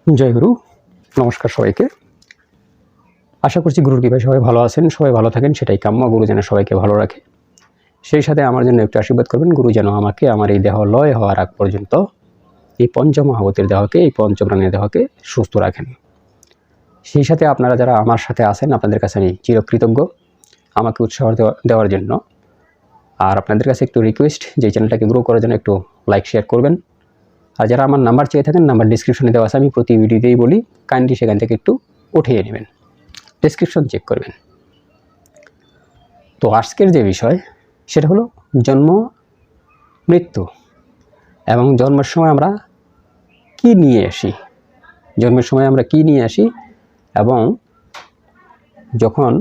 জয় গুরু। নমস্কার সবাইকে। আশা করছি গুরুর কৃপায় সবাই ভালো আছেন, সবাই ভালো থাকেন, সেটাই কাম্য। গুরু যেন সবাইকে ভালো রাখে, সেই সাথে আমার জন্য একটু আশীর্বাদ করবেন। গুরু যেন আমাকে আমার এই দেহ লয় হওয়ার আগ পর্যন্ত এই পঞ্চমহাবতীর দেহকে, এই পঞ্চপ্রাণের দেহকে সুস্থ রাখেন। সেই সাথে আপনারা যারা আমার সাথে আছেন, আপনাদের কাছে আমি চিরকৃতজ্ঞ আমাকে উৎসাহ দেওয়ার জন্য। আর আপনাদের কাছে একটু রিকোয়েস্ট যে চ্যানেলটাকে গ্রো করার জন্য একটু লাইক শেয়ার করবেন। আর যারা আমার নাম্বার চেয়ে থাকেন, নাম্বার ডিসক্রিপশনে দেওয়া আছে, আমি প্রতি ভিডিওতেই বলি, কাইন্ডলি সেখান থেকে একটু উঠিয়ে নেবেন, ডেসক্রিপশন চেক করবেন। তো আজকের যে বিষয় সেটা হলো জন্ম, মৃত্যু এবং জন্মের সময় আমরা কি নিয়ে আসি, জন্মের সময় আমরা কি নিয়ে আসি এবং যখন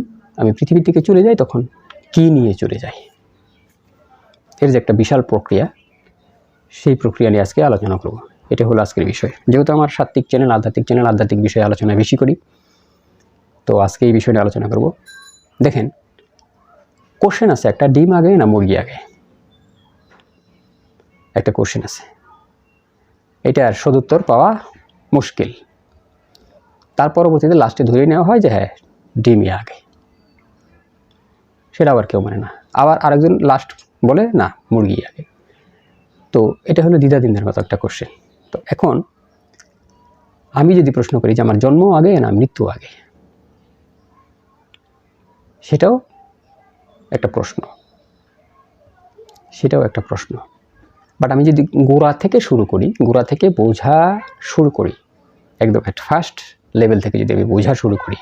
আমি পৃথিবী থেকে চলে যাই তখন কি নিয়ে চলে যাই। এর যে একটা বিশাল প্রক্রিয়া, সেই প্রক্রিয়া নিয়ে আজকে আলোচনা করব। এটা হলো আজকের বিষয়। যেহেতু আমার সাত্ত্বিক চ্যানেল, আধ্যাত্মিক বিষয়ে আলোচনা বেশি করি, তো আজকে এই বিষয় নিয়ে আলোচনা করব। দেখেন, কোশ্চেন আছে একটা, ডিম আগে না মুরগি আগে? একটা কোশ্চেন আছে, এটার সদুত্তর পাওয়া মুশকিল। তার পরবর্তীতে লাস্টে ধরে নেওয়া হয় যে হ্যাঁ, ডিমই আগে। সেটা আবার কেউ মানে না, আবার আরেকজন লাস্ট বলে না, মুরগি আগে। তো এটা হলো দ্বিধাদ্বন্দ্বের মতো একটা কোশ্চেন। তো এখন আমি যদি প্রশ্ন করি যে আমার জন্ম আগে না মৃত্যু আগে, সেটাও একটা প্রশ্ন, বাট আমি যদি গোড়া থেকে শুরু করি, গোড়া থেকে বোঝা শুরু করি, একদম একটা ফার্স্ট লেভেল থেকে যদি আমি বোঝা শুরু করি,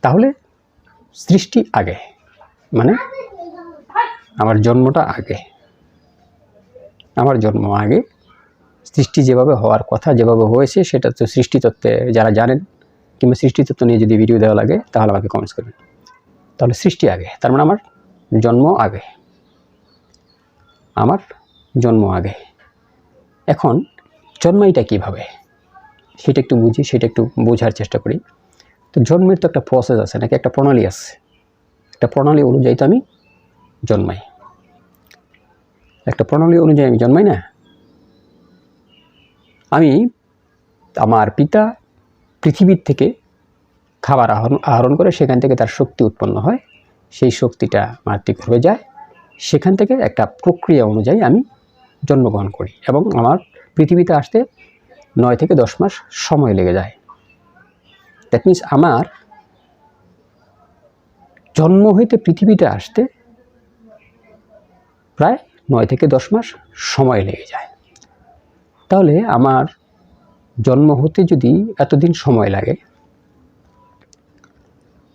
তাহলে সৃষ্টি আগে, মানে আমার জন্মটা আগে, আমার জন্ম আগে। সৃষ্টি যেভাবে হওয়ার কথা, যেভাবে হয়েছে, সেটা তো সৃষ্টিতত্ত্বে যারা জানেন, কিংবা সৃষ্টিতত্ত্ব নিয়ে যদি ভিডিও দেওয়া লাগে তাহলে আমাকে কমেন্টস করবেন। তাহলে সৃষ্টি আগে, তার মানে আমার জন্ম আগে, আমার জন্ম আগে। এখন জন্মাইটা কীভাবে সেটা একটু বুঝি, সেটা একটু বোঝার চেষ্টা করি। তো জন্মের তো একটা প্রসেস আছে নাকি, একটা প্রণালী আছে, একটা প্রণালী অনুযায়ী তো আমি জন্মাই, একটা প্রণালী অনুযায়ী আমি জন্মাই না। আমি আমার পিতা পৃথিবীর থেকে খাবার আহরণ করে, সেখান থেকে তার শক্তি উৎপন্ন হয়, সেই শক্তিটা মাতৃগর্ভে যায়, সেখান থেকে একটা প্রক্রিয়া অনুযায়ী আমি জন্মগ্রহণ করি এবং আমার পৃথিবীতে আসতে 9 থেকে 10 মাস সময় লেগে যায়। দ্যাট মিনস আমার জন্ম হইতে পৃথিবীতে আসতে প্রায় 9 থেকে 10 মাস সময় লেগে যায়। তাহলে আমার জন্ম হতে যদি এতদিন সময় লাগে,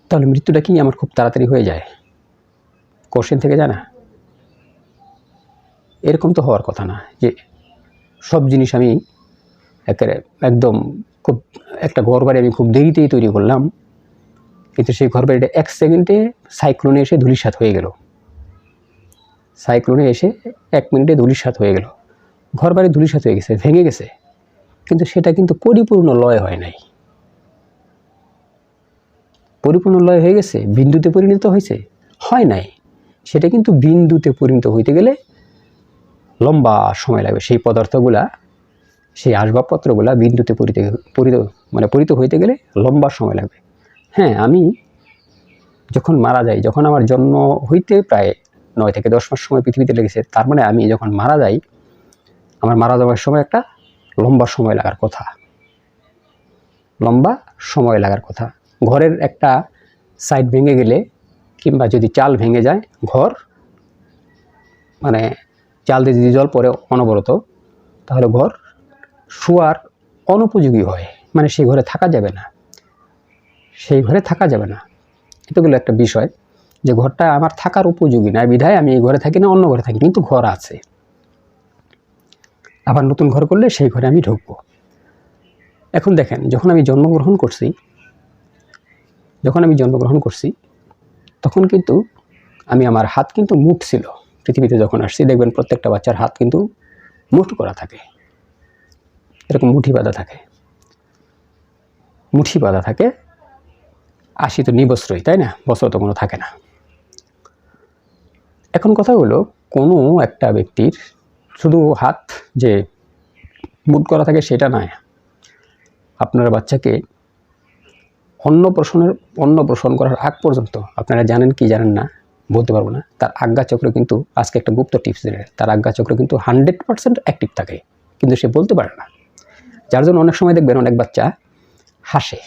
তাহলে মৃত্যুটা কি আমার খুব তাড়াতাড়ি হয়ে যায়? কোশ্চেন থেকে যায় না? এরকম তো হওয়ার কথা না যে সব জিনিস আমি একদম খুব একটা ঘর বাড়ি আমি খুব দেরিতেই তৈরি করলাম, কিন্তু সেই ঘর বাড়িটা 1 সেকেন্ডে সাইক্লোনে এসে ধূলিসাৎ হয়ে গেল, সাইক্লোনে এসে 1 মিনিটে ধূলিসাৎ হয়ে গেল, ঘর বাড়ি ধূলিসাৎ হয়ে গেছে, ভেঙে গেছে, কিন্তু সেটা কিন্তু পরিপূর্ণ লয় হয় নাই। পরিপূর্ণ লয় হয়ে গেছে, বিন্দুতে পরিণত হয়েছে? হয় নাই। সেটা কিন্তু বিন্দুতে পরিণত হইতে গেলে লম্বা সময় লাগবে। সেই পদার্থগুলা, সেই আসবাবপত্রগুলা বিন্দুতে পরিণত হইতে গেলে লম্বা সময় লাগবে। হ্যাঁ, আমি যখন মারা যাই, যখন আমার জন্ম হইতে প্রায় 9 থেকে 10 মাস সময় পৃথিবীতে লেগেছে, তার মানে আমি যখন মারা যাই, আমার মারা যাওয়ার সময় একটা লম্বা সময় লাগার কথা, লম্বা সময় লাগার কথা। ঘরের একটা সাইড ভেঙে গেলে, কিংবা যদি চাল ভেঙে যায়, ঘর মানে চাল দিয়ে যদি জল পড়ে অনবরত, তাহলে ঘর শোয়ার অনুপযোগী হয়, মানে সেই ঘরে থাকা যাবে না, সেই ঘরে থাকা যাবে না। এতগুলো একটা বিষয় যে ঘরটা আমার থাকার উপযোগী না, বিধায় আমি এই ঘরে থাকি না, অন্য ঘরে থাকি, কিন্তু ঘর আছে। আবার নতুন ঘর করলে সেই ঘরে আমি ঢুকবো। এখন দেখেন, যখন আমি জন্মগ্রহণ করছি, তখন কিন্তু আমার হাত কিন্তু মুঠ ছিল। পৃথিবীতে যখন আসছি, দেখবেন প্রত্যেকটা বাচ্চার হাত কিন্তু মুঠ করা থাকে, এরকম মুঠি বাঁধা থাকে। 80 তো নিবস্ত্রই, তাই না? বস্ত্র তো কোনো থাকে না। এখন কথা হলো, কোনো একটা ব্যক্তির শুধু হাত যে মুড করা থাকে সেটা নয়। আপনার বাচ্চাকে অন্নপ্রাশন করার আগ পর্যন্ত আপনারা জানেন কি জানেন না বলতে পারবো না, তার আজ্ঞাচক্র কিন্তু, আজকে একটা গুপ্ত টিপস দিলেন, তার আজ্ঞাচক্র কিন্তু 100% অ্যাক্টিভ থাকে, কিন্তু সে বলতে পারে না। যার জন্য অনেক সময় দেখবেন অনেক বাচ্চা হাসে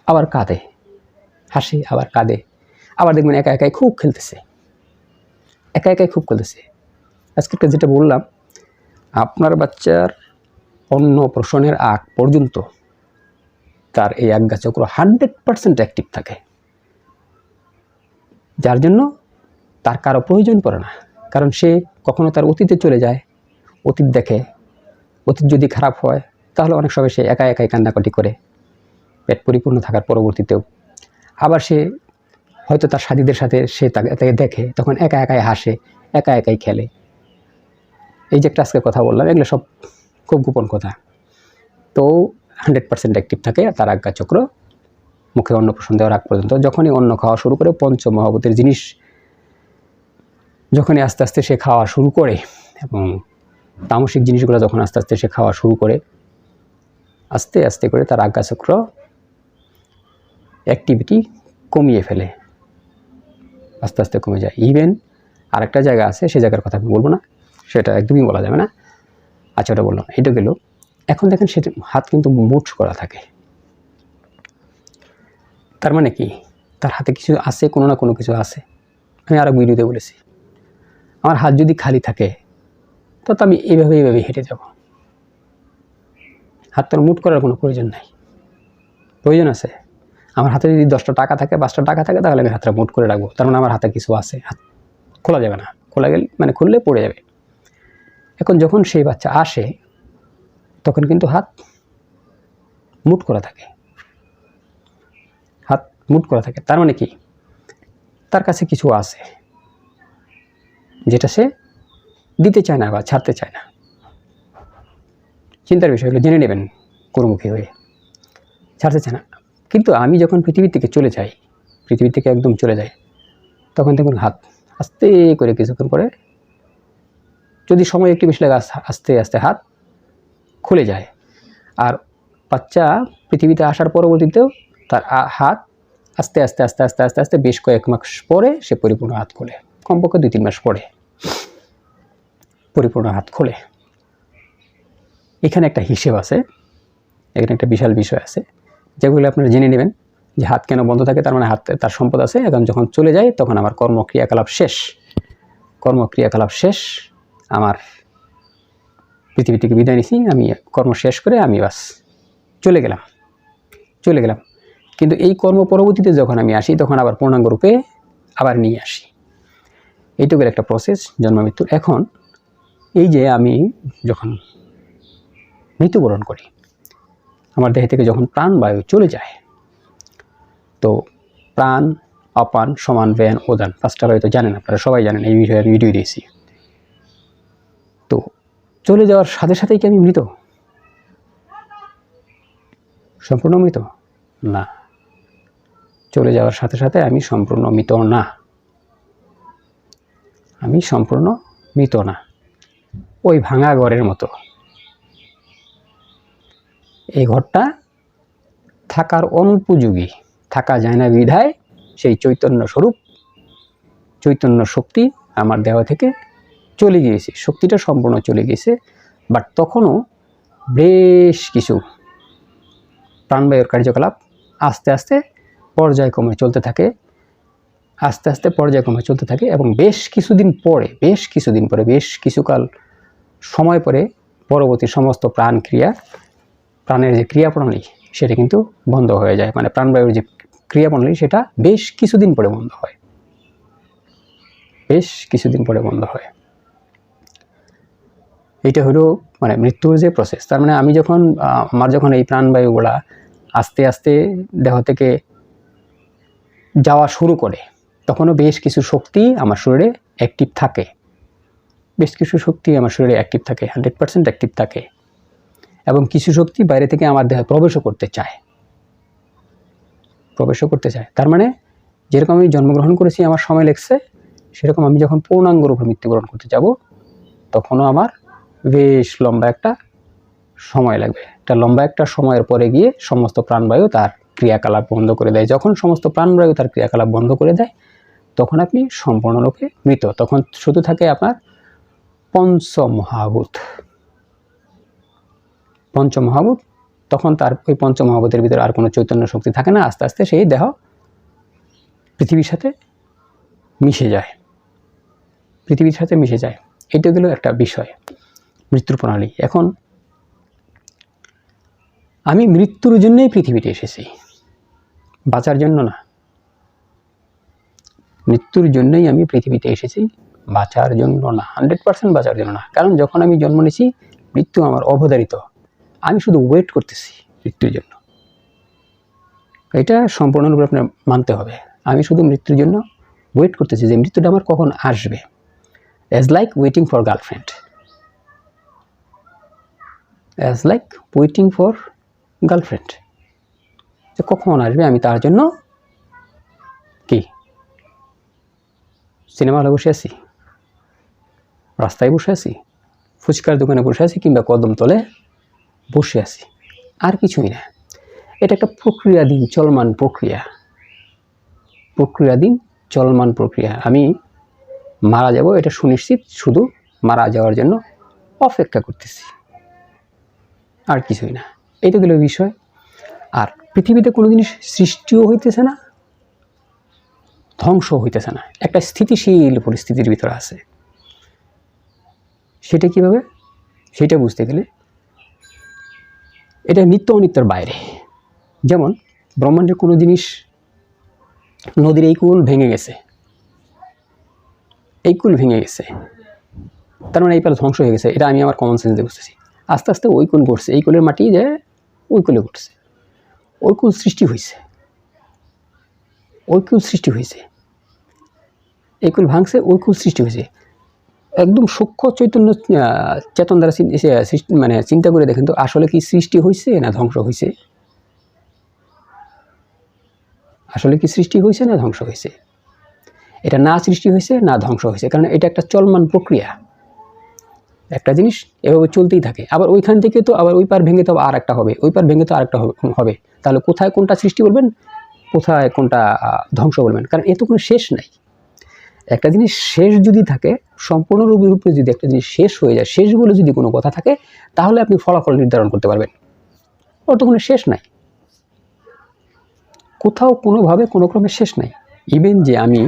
আবার কাঁদে, হাসে আবার কাঁদে, আবার দেখবেন একা একাই খুব খেলতেছে, আজকে যেটা বললাম, আপনার বাচ্চার অন্নপ্রাশনের আগ পর্যন্ত তার এই আজ্ঞাচক্র 100% অ্যাক্টিভ থাকে, যার জন্য তার কারো প্রয়োজন পড়ে না। কারণ সে কখনো তার অতীতে চলে যায়, অতীত দেখে, অতীত যদি খারাপ হয় তাহলে অনেক সময় সে একাই কান্নাকাটি করে পেট পরিপূর্ণ থাকার পরবর্তীতেও। আবার সে হয়তো তার সাথীদের সাথে সে তাকে দেখে, তখন একাই হাসে, একাই খেলে। এই যে একটা আজকে কথা বললাম, এগুলো সব খুব গোপন কথা। তো 100% অ্যাক্টিভ থাকে তার আজ্ঞাচক্র মুখে অন্নপ্রাশন দেওয়ার আগ পর্যন্ত। যখনই অন্ন খাওয়া শুরু করে, পঞ্চমহাভূতের জিনিস যখনই আস্তে আস্তে সে খাওয়া শুরু করে, এবং তামসিক জিনিসগুলো যখন আস্তে আস্তে সে খাওয়া শুরু করে, আস্তে আস্তে করে তার আজ্ঞাচক্র অ্যাক্টিভিটি কমিয়ে ফেলে, আস্তে আস্তে কমে যায়। ইভেন আরেকটা জায়গা আছে, সেই জায়গার কথা আমি বলবো না, সেটা একদমই বলা যাবে না। আচ্ছা, ওটা বললাম, এটা গেল। এখন দেখেন সে হাত কিন্তু মুঠ করা থাকে, তার মানে কি তার হাতে কিছু আছে, কোনো না কোনো কিছু আছে। আমি আরও ভিডিওতে বলেছি, আমার হাত যদি খালি থাকে তো আমি এইভাবে হেঁটে যাব, হাতটা মুঠ করার কোনো প্রয়োজন নাই। প্রয়োজন আছে, আমার হাতে যদি 10টা টাকা থাকে, 5টা টাকা থাকে, তাহলে আমি হাতটা মুঠ করে রাখবো, তার মানে আমার হাতে কিছু আছে, হাত খোলা যাবে না, খোলা গেলে মানে খুললে পড়ে যাবে। এখন যখন সেই বাচ্চা আসে তখন কিন্তু হাত মুঠ করা থাকে, হাত মুঠ করা থাকে। তার মানে কি তার কাছে কিছু আছে যেটা সে দিতে চায় না বা ছাড়তে চায় না। চিন্তার বিষয়গুলো জেনে নেবেন গুরুমুখী হয়ে, ছাড়তে চায় না। কিন্তু আমি যখন পৃথিবী থেকে চলে যাই, পৃথিবী থেকে একদম চলে যাই, তখন দেখুন হাত আস্তে করে কিছুক্ষণ পরে, যদি সময় একটু বেশি লাগে, আস্তে আস্তে হাত খুলে যায়। আর বাচ্চা পৃথিবীতে আসার পরবর্তীতেও তার হাত আস্তে আস্তে আস্তে আস্তে আস্তে আস্তে বেশ কয়েক মাস পরে সে পরিপূর্ণ হাত খোলে, কমপক্ষে 2-3 মাস পরে পরিপূর্ণ হাত খোলে। এখানে একটা হিসেব আছে, এখানে একটা বিশাল বিষয় আছে, যেগুলো আপনারা জেনে নেবেন যে হাত কেন বন্ধ থাকে। তার মানে হাত তার সম্পদ আছে, এখন যখন চলে যায় তখন আমার কর্মক্রিয়াকলাপ শেষ, আমার পৃথিবী থেকে বিদায় নিছি, আমি কর্ম শেষ করে আমি বাস চলে গেলাম। কিন্তু এই কর্ম পরবর্তীতে যখন আমি আসি, তখন আবার পূর্ণাঙ্গ রূপে আবার নিয়ে আসি। এইটুকুর একটা প্রসেস জন্ম মৃত্যুর। এখন এই যে আমি যখন মৃত্যুবরণ করি, আমার দেহ থেকে যখন প্রাণবায়ু চলে যায়, তো প্রাণ, অপান, সমান, ব্যান, উদান, 5টা বায়ু তো জানেন, আপনারা সবাই জানেন, এই বিষয়ে আমি ভিডিও দিয়েছি। তো চলে যাওয়ার সাথে সাথেই কি আমি মৃত? সম্পূর্ণ মৃত না, চলে যাওয়ার সাথে সাথে আমি সম্পূর্ণ মৃত না, ওই ভাঙা ঘরের মতো। এই ঘরটা থাকার অনুপযোগী, থাকা যায় না বিধায় সেই চৈতন্য স্বরূপ, চৈতন্য শক্তি আমার দেহ থেকে চলে গিয়েছে, শক্তিটা সম্পূর্ণ চলে গিয়েছে। বাট তখনও বেশ কিছু প্রাণবায়ুর কার্যকলাপ আস্তে আস্তে পর্যায়ক্রমে চলতে থাকে, এবং বেশ কিছুকাল সময় পরে পরবর্তী সমস্ত প্রাণের যে ক্রিয়াপ্রণালী সেটা কিন্তু বন্ধ হয়ে যায়। মানে প্রাণবায়ুর যে ক্রিয়াপ্রণালী সেটা বেশ কিছুদিন পরে বন্ধ হয়। এটা হলো মানে মৃত্যুর যে প্রসেস। তার মানে আমি আমার যখন এই প্রাণবায়ুগুলা আস্তে আস্তে দেহ থেকে যাওয়া শুরু করে, তখনও বেশ কিছু শক্তি আমার শরীরে অ্যাক্টিভ থাকে, 100% অ্যাক্টিভ থাকে, এবং কিছু শক্তি বাইরে থেকে আমার দেহে প্রবেশও করতে চায়। তার মানে যেরকম আমি জন্মগ্রহণ করেছি, আমার সময় লেগেছে, সেরকম আমি যখন পূর্ণাঙ্গ রূপে মৃত্যুবরণ করতে যাব, তখনও আমার বেশ লম্বা একটা সময় লাগবে। এটা লম্বা একটা সময়ের পরে গিয়ে সমস্ত প্রাণবায়ু তার ক্রিয়াকলাপ বন্ধ করে দেয়। যখন সমস্ত প্রাণবায়ু তার ক্রিয়াকলাপ বন্ধ করে দেয় তখন আপনি সম্পূর্ণরূপে মৃত। তখন শুধু থাকে আপনার পঞ্চমহাভূত। পঞ্চমহাভূত, তখন তার ওই পঞ্চমহাভূতের ভিতরে আর কোনো চৈতন্য শক্তি থাকে না। আস্তে আস্তে সেই দেহ পৃথিবীর সাথে মিশে যায়, পৃথিবীর সাথে মিশে যায়। এটা গেল একটা বিষয়, মৃত্যুর প্রণালী। এখন আমি মৃত্যুর জন্যই পৃথিবীতে এসেছি, বাঁচার জন্য না। মৃত্যুর জন্যই আমি পৃথিবীতে এসেছি, বাঁচার জন্য না, 100% বাঁচার জন্য না। কারণ যখন আমি জন্ম নিয়েছি মৃত্যু আমার অবধারিত, আমি শুধু ওয়েট করতেছি মৃত্যুর জন্য। এটা সম্পূর্ণরূপে আপনার মানতে হবে। আমি শুধু মৃত্যুর জন্য ওয়েট করতেছি যে মৃত্যুটা আমার কখন আসবে। As like waiting for girlfriend, as like waiting for girlfriend, যে কখন আসবে আমি তার জন্য কি সিনেমা হলে বসে আছি, রাস্তায় বসে আছি, ফুচকার দোকানে বসে আছি, কিংবা কদমতলে বসে আছি, আর কিছুই না। এটা একটা প্রক্রিয়াধীন চলমান প্রক্রিয়া, প্রক্রিয়াধীন চলমান প্রক্রিয়া। আমি মারা যাব এটা সুনিশ্চিত, শুধু মারা যাওয়ার জন্য অপেক্ষা করতেছি, আর কিছুই না। এইটা গেল বিষয়। আর পৃথিবীতে কোনো জিনিস সৃষ্টিও হইতেছে না, ধ্বংস হইতেছে না, একটা স্থিতিশীল পরিস্থিতির ভিতরে আছে। সেটা কিভাবে? সেটা বুঝতে গেলে এটা নিত্য অনিত্যর বাইরে। যেমন ব্রহ্মাণ্ডের কোনো জিনিস, নদীর এই কুল ভেঙে গেছে, এই কুল ভেঙে গেছে, তার মানে এই পারে ধ্বংস হয়ে গেছে। এটা আমি আমার কমন সেন্স দিয়ে বুঝতেছি। আস্তে আস্তে ওই কুল পড়ছে, এই কুলের মাটি যে ওই কুলে পড়ছে, ওই কুল সৃষ্টি হয়েছে, ওই কুল সৃষ্টি হয়েছে, এই কুল ভাঙছে, ওই কুল সৃষ্টি হয়েছে। একদম সূক্ষ্ম চৈতন্য চেতন দ্বারা মানে চিন্তা করে দেখেন তো, আসলে কি সৃষ্টি হয়েছে না ধ্বংস হয়েছে? আসলে কি সৃষ্টি হয়েছে না ধ্বংস হয়েছে? এটা না সৃষ্টি হয়েছে না ধ্বংস হয়েছে, কারণ এটা একটা চলমান প্রক্রিয়া। একটা জিনিস এভাবে চলতেই থাকে। আবার ওইখান থেকে তো আবার ওই পার ভেঙে তো আর একটা হবে, ওই পার ভেঙে তো আরেকটা হবে। তাহলে কোথায় কোনটা সৃষ্টি বলবেন, কোথায় কোনটা ধ্বংস বলবেন? কারণ এ তো কোনো শেষ নাই। একটা জিনিস শেষ যদি থাকে, সম্পূর্ণরূপে যদি একটা জিনিস শেষ হয়ে যায়, শেষ বলে যদি কোনো কথা থাকে, তাহলে আপনি ফলাফল নির্ধারণ করতে পারবেন। ওর তো কোনো শেষ নাই, কোথাও কোনোভাবে কোনো ক্রমে শেষ নাই। ইভেন যে আমি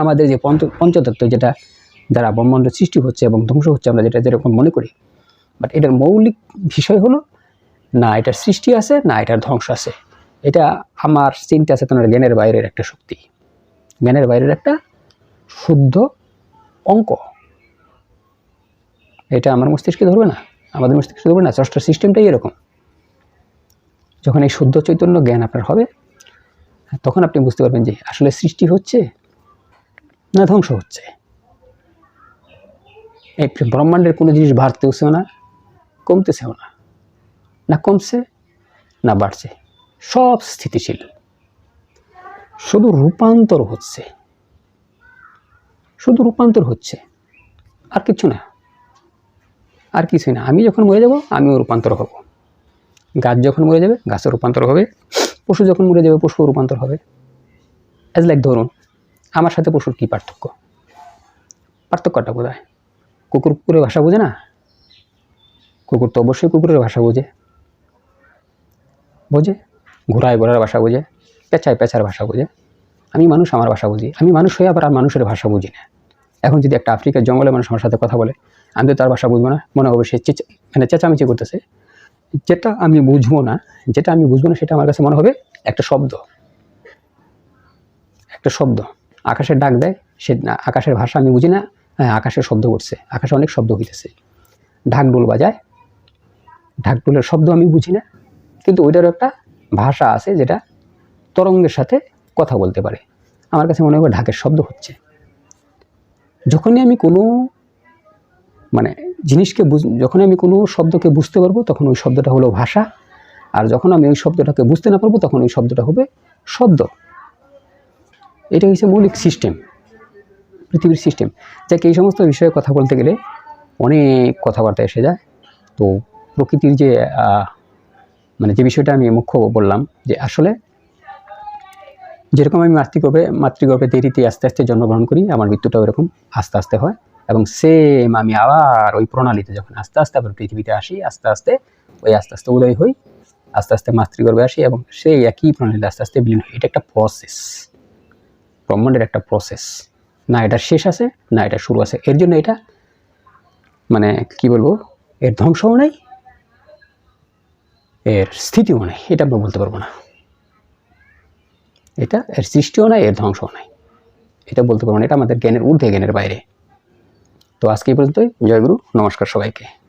আমাদের যে পঞ্চতত্ত্ব, যেটা দ্বারা ব্রহ্মাণ্ড সৃষ্টি হচ্ছে এবং ধ্বংস হচ্ছে, আমরা যেটা যেরকম মনে করি, বাট এটার মৌলিক বিষয় হলো না এটার সৃষ্টি আছে না এটার ধ্বংস আছে। এটা আমার চিন্তা চেতনার জ্ঞানের বাইরের একটা শক্তি, জ্ঞানের বাইরের একটা শুদ্ধ অঙ্ক। এটা আমার মস্তিষ্কে ধরবে না, আমাদের মস্তিষ্কে ধরবে না। স্রষ্টার সিস্টেমটাই এরকম। যখন এই শুদ্ধ চৈতন্য জ্ঞান আপনার হবে, তখন আপনি বুঝতে পারবেন যে আসলে সৃষ্টি হচ্ছে না ধ্বংস হচ্ছে। এই ব্রহ্মাণ্ডের কোনো জিনিস বাড়তেও না, কমতেছেও না, না কমছে না বাড়ছে, সব স্থিতিশীল। শুধু রূপান্তর হচ্ছে, শুধু রূপান্তর হচ্ছে, আর কিছু না, আর কিছুই না। আমি যখন মরে যাব আমিও রূপান্তর হব, গাছ যখন মরে যাবে গাছের রূপান্তর হবে, পশু যখন মরে যাবে পশুর রূপান্তর হবে। অ্যাজ লাইক ধরুন, আমার সাথে পশুর কী পার্থক্য? পার্থক্যটা বোঝায়, কুকুর কুকুরের ভাষা বোঝে না? কুকুর তো অবশ্যই কুকুরের ভাষা বোঝে, ঘোড়ায় ঘোড়ার ভাষা বোঝে, পেঁচায় পেঁচার ভাষা বোঝে। আমি মানুষ, আমার ভাষা বুঝি। আমি মানুষ হয়ে আবার আর মানুষের ভাষা বুঝি না। এখন যদি একটা আফ্রিকার জঙ্গলে মানুষ আমার সাথে কথা বলে, আমি তো তার ভাষা বুঝবো না, মনে হবে সে চেঁচামেচি করতেছে। যেটা আমি বুঝবো না, সেটা আমার কাছে মনে হবে একটা শব্দ, একটা শব্দ। আকাশের ডাক দেয়, সে আকাশের ভাষা আমি বুঝি না, হ্যাঁ আকাশের শব্দ করছে, আকাশে অনেক শব্দ হইতেছে। ঢাকঢোল বাজায়, ঢাকঢোলের শব্দ আমি বুঝি না, কিন্তু ওইটারও একটা ভাষা আছে যেটা তরঙ্গের সাথে কথা বলতে পারে। আমার কাছে মনে হয় ঢাকের শব্দ হচ্ছে। যখনই আমি কোনো যখনই আমি কোনো শব্দকে বুঝতে পারবো, তখন ওই শব্দটা হলো ভাষা। আর যখন আমি ওই শব্দটাকে বুঝতে না পারবো, তখন ওই শব্দটা হবে শব্দ। এটা হচ্ছে মৌলিক সিস্টেম, পৃথিবীর সিস্টেম। যাকে এই সমস্ত বিষয়ে কথা বলতে গেলে অনেক কথাবার্তা এসে যায়। তো প্রকৃতির যে মানে যে বিষয়টা আমি মুখ্য বললাম, যে আসলে যেরকম আমি মাতৃগর্ভে দেরিতে আস্তে আস্তে জন্মগ্রহণ করি, আমার মৃত্যুটাও এরকম আস্তে আস্তে হয়। এবং সেম আমি আবার ওই প্রণালীতে যখন আস্তে আস্তে আবার পৃথিবীতে আসি, আস্তে আস্তে উদয় হই, আস্তে আস্তে মাতৃগর্ভে আসি এবং সেই একই প্রণালীতে আস্তে আস্তে বিলীন হই। এটা একটা প্রসেস, ব্রহ্মাণ্ডের একটা প্রসেস। না এটা শেষ আছে, না এটা শুরু আছে। এর জন্য এটা মানে কি বলবো, এর ধ্বংসও নেই, এর স্থিতিও নেই, এটা আমরা বলতে পারবো না। এটা এর সৃষ্টিও নাই, এর ধ্বংসও নাই, এটা বলতে পারবো না। এটা আমাদের জ্ঞানের ঊর্ধ্বে, জ্ঞানের বাইরে। তো আজকে এই পর্যন্তই। জয় গুরু, নমস্কার সবাইকে।